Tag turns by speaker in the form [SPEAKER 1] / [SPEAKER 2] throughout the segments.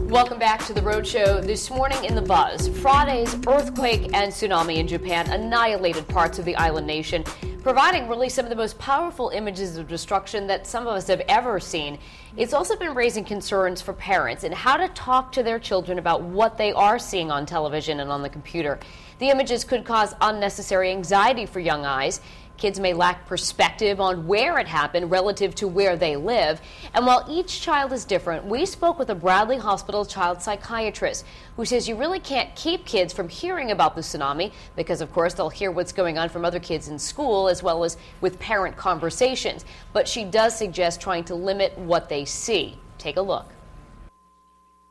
[SPEAKER 1] Welcome back to The Roadshow. This morning in the buzz, Friday's earthquake and tsunami in Japan annihilated parts of the island nation, providing really some of the most powerful images of destruction that some of us have ever seen. It's also been raising concerns for parents and how to talk to their children about what they are seeing on television and on the computer. The images could cause unnecessary anxiety for young eyes. Kids may lack perspective on where it happened relative to where they live. And while each child is different, we spoke with a Bradley Hospital child psychiatrist who says you really can't keep kids from hearing about the tsunami because, of course, they'll hear what's going on from other kids in school as well as with parent conversations. But she does suggest trying to limit what they see. Take a look.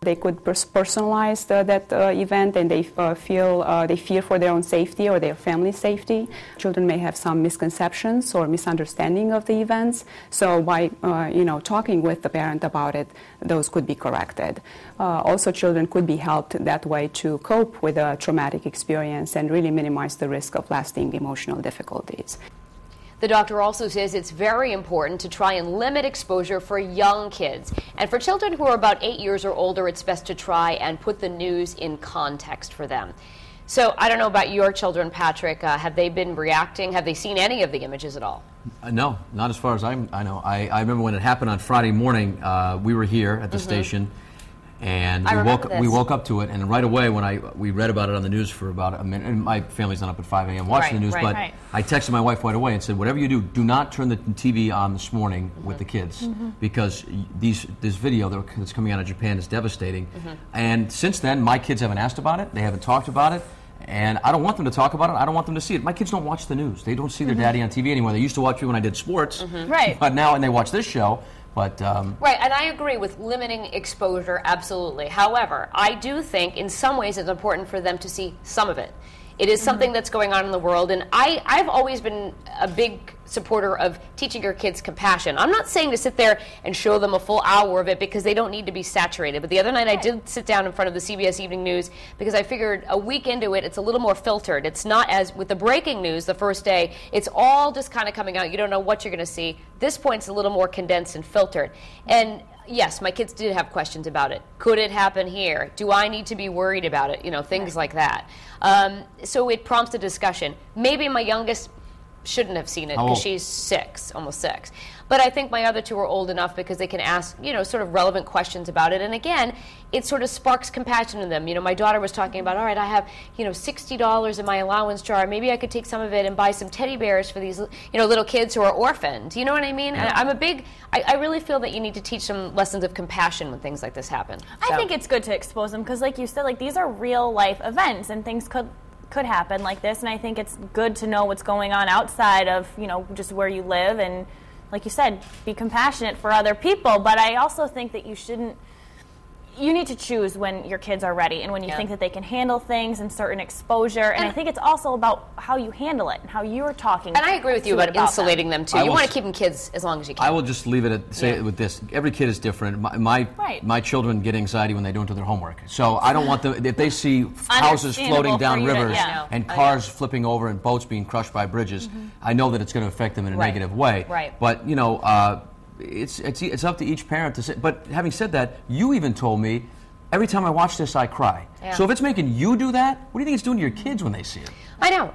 [SPEAKER 2] They could personalize that event, and they fear for their own safety or their family's safety. Children may have some misconceptions or misunderstanding of the events. So by talking with the parent about it, those could be corrected. Also, children could be helped that way to cope with a traumatic experience and really minimize the risk of lasting emotional difficulties.
[SPEAKER 1] The doctor also says it's very important to try and limit exposure for young kids. And for children who are about 8 years or older, it's best to try and put the news in context for them. So I don't know about your children, Patrick. Have they been reacting? Have they seen any of the images at all?
[SPEAKER 3] No, not as far as I know. I remember when it happened on Friday morning, we were here at the station. And we woke up to it, and right away when we read about it on the news for about a minute, and my family's not up at 5 a.m. watching the news, but I texted my wife right away and said, whatever you do, do not turn the TV on this morning with the kids, because this video that's coming out of Japan is devastating. And since then, my kids haven't asked about it, they haven't talked about it, and I don't want them to talk about it, I don't want them to see it. My kids don't watch the news. They don't see their daddy on TV anymore. They used to watch me when I did sports, but now, and they watch this show. But,
[SPEAKER 1] right, and I agree with limiting exposure, absolutely. However, I do think in some ways it's important for them to see some of it. It is something that's going on in the world, and I've always been a big supporter of teaching your kids compassion. I'm not saying to sit there and show them a full hour of it because they don't need to be saturated. But the other night I did sit down in front of the CBS Evening News because I figured a week into it, it's a little more filtered. It's not as with the breaking news the first day, it's all just kind of coming out. You don't know what you're going to see. This point's a little more condensed and filtered. And yes, my kids did have questions about it. Could it happen here? Do I need to be worried about it? You know, things like that. So it prompts a discussion. Maybe my youngest shouldn't have seen it because she's 6, almost 6. But I think my other two are old enough because they can ask, sort of relevant questions about it. And again, it sort of sparks compassion in them. My daughter was talking about, all right, I have, $60 in my allowance jar. Maybe I could take some of it and buy some teddy bears for these, little kids who are orphaned. You know what I mean?
[SPEAKER 3] Yeah.
[SPEAKER 1] I really feel that you need to teach some lessons of compassion when things like this happen.
[SPEAKER 4] I think it's good to expose them because, like you said, these are real life events and things could happen like this. And I think it's good to know what's going on outside of, just where you live and, like you said, be compassionate for other people. But I also think that you need to choose when your kids are ready and when you think that they can handle things and certain exposure. And I think it's also about how you handle it and how you're talking.
[SPEAKER 1] And I agree with you about insulating them too. You want to keep them kids as long as you can.
[SPEAKER 3] I will just leave it say it with this. Every kid is different. My children get anxiety when they don't do their homework. So I don't want them, if they see houses floating down rivers and cars flipping over and boats being crushed by bridges, I know that it's going to affect them in a negative way.
[SPEAKER 1] Right.
[SPEAKER 3] But, it's up to each parent to say. But having said that, you even told me, every time I watch this, I cry. Yeah. So if it's making you do that, what do you think it's doing to your kids when they see it?
[SPEAKER 1] I know.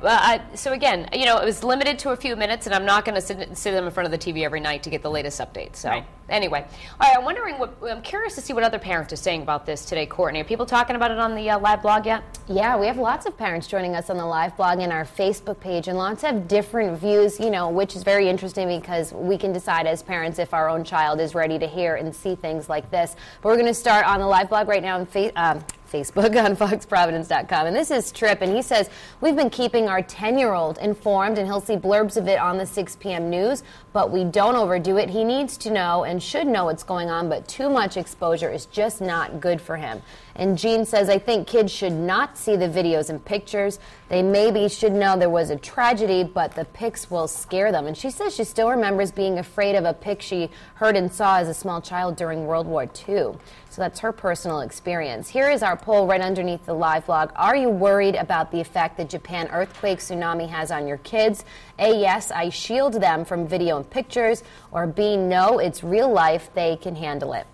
[SPEAKER 1] So again, it was limited to a few minutes, and I'm not going to sit them in front of the TV every night to get the latest updates. So anyway, all right. I'm curious to see what other parents are saying about this today. Courtney, are people talking about it on the live blog yet?
[SPEAKER 5] Yeah, we have lots of parents joining us on the live blog and our Facebook page, and lots of different views. Which is very interesting because we can decide as parents if our own child is ready to hear and see things like this. But we're going to start on the live blog right now on Facebook on foxprovidence.com. And this is Tripp, and he says, we've been keeping our 10-year-old informed, and he'll see blurbs of it on the 6 p.m. news, but we don't overdo it. He needs to know and should know what's going on, but too much exposure is just not good for him. And Jean says, I think kids should not see the videos and pictures. They maybe should know there was a tragedy, but the pics will scare them. And she says she still remembers being afraid of a pic she heard and saw as a small child during World War II. So that's her personal experience. Here is our poll right underneath the live blog. Are you worried about the effect the Japan earthquake tsunami has on your kids? A, yes, I shield them from video and pictures. Or B, no, it's real life. They can handle it.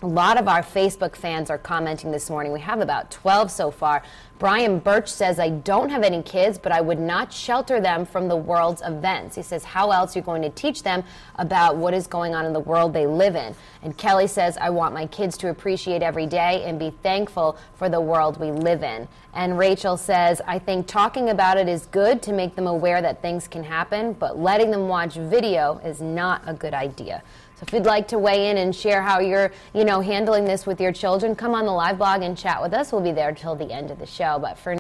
[SPEAKER 5] A lot of our Facebook fans are commenting this morning. We have about 12 so far. Brian Birch says, I don't have any kids, but I would not shelter them from the world's events. He says, how else are you going to teach them about what is going on in the world they live in? And Kelly says, I want my kids to appreciate every day and be thankful for the world we live in. And Rachel says, I think talking about it is good to make them aware that things can happen, but letting them watch video is not a good idea. So if you'd like to weigh in and share how you're, handling this with your children, come on the live blog and chat with us. We'll be there till the end of the show. But for